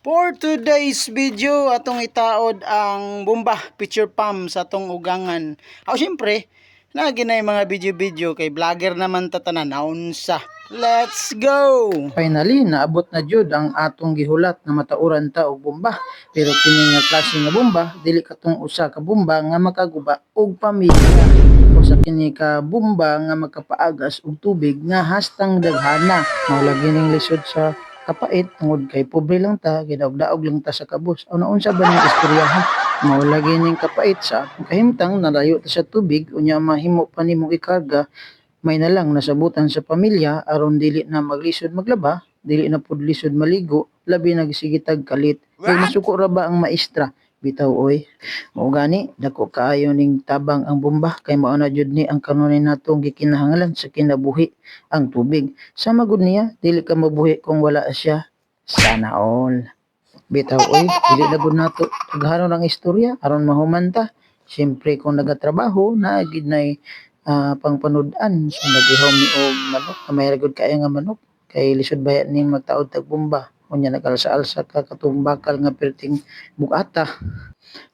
For today's video, atong itaod ang bomba picture pump sa atong ugangan. Siyempre, lagi na yung mga video-video kay vlogger naman tatanan naunsa. Let's go! Finally, naabot na jud ang atong gihulat na matauran ta og bomba. Pero kini nga klase nga bomba, dili katong usa ka bomba nga makaguba og pamilya. Usa kini ka bomba nga makapaagas og tubig nga hastang daghana. Maulagi ning lisod sa kapait tungod kay pobre lang ta, gidaog-daog lang ta sa kabus. Unsa ba ning istoryahan? Mao lagi ning kapait sa atong kahimtang nalayo ta sa tubig unya mahimo pa nimong ikarga, may na lang nasabutan sa pamilya aron dili na maglisod maglaba, dili na pud lisod maligo, labi na gisigitag kalit. Kay masuko ra ba ang maestra? Bitaw oy. Mao gani dako kaayo ning tabang ang bomba kay mao na jud ni ang kanunay natong gikinahanglan sa kinabuhi, ang tubig. Sama gud niya dili ka mabuhi kung wala siya. Sana all. Bitaw oy, dili na gud nato taghanon ang istorya aron mahuman ta. Siyempre kung nagatrabaho na gid nay pangpanudan so nagihaw mi og manok, kamay ra gud kaayo nga manok kay lisod baya ning magtaod tag bomba. Unya nagalsa-alsa ka katumbakal nga perting bukata.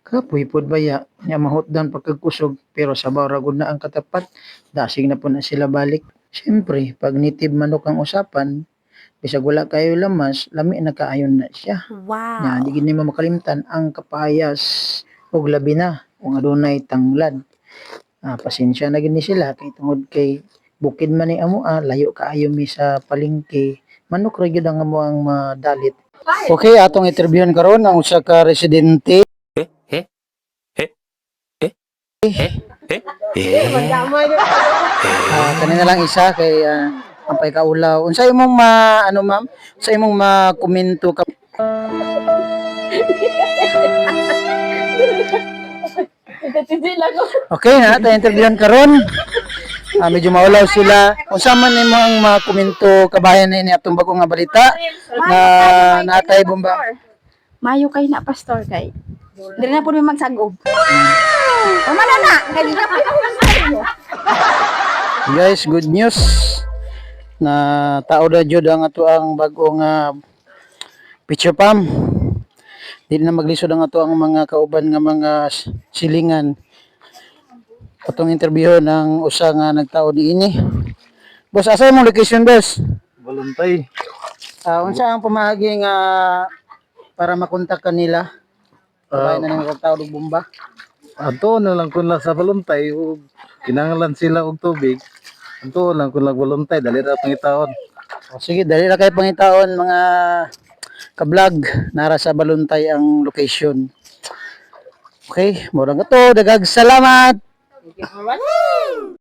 Kapoy pod baya nya mahutdan pagkagkusog pero sabaw ra gud na ang katapat. Dasig na po na sila balik. Siyempre, pag native manok ang usapan, bisag wala kayo lamas, lami na kaayon na siya. Wow. Nya di gid nimo makalimtan ang kapayas ug labi na kung adunay tanglad. Pasensya na gid ni sila kay tungod kay bukid man ni amo layo kaayo mi sa palengke. Manok ra gyud ang amo ang madalit. Okay, atong interviewon karon ang usa ka residente. Kanina lang isa kay ang kaulaw. Unsa imong ma'am? Sa imong makomento ka? Okay na, tayo interviewon karon. Medyo maulaw sila. Unsa man nimo ang makomento kabayan ni atong bago nga balita na natay bomba? Mayo kay na pastor kay. Dili na pud mi magsagop. Tama na kay di na pa Guys, good news na tao na jud ang ato ang bagong picture pump. Dili na maglisod ang ato ang mga kauban nga mga silingan. Atong interview ng usa nga nagtao niini. Boss, asa imong location, boss? Baluntay. Unsa ang pamahagi nga para makontak kanila? Sabay na nang tao og bomba. Ato na lang kun sa baluntay ug kinahanglan sila og tubig. Ato lang kun baluntay dali ra pangitaon. Sige, dali ra kay pangitaon mga ka-vlog nara sa Baluntay ang location. Okay, murag ato, daghang salamat. Thank you for watching.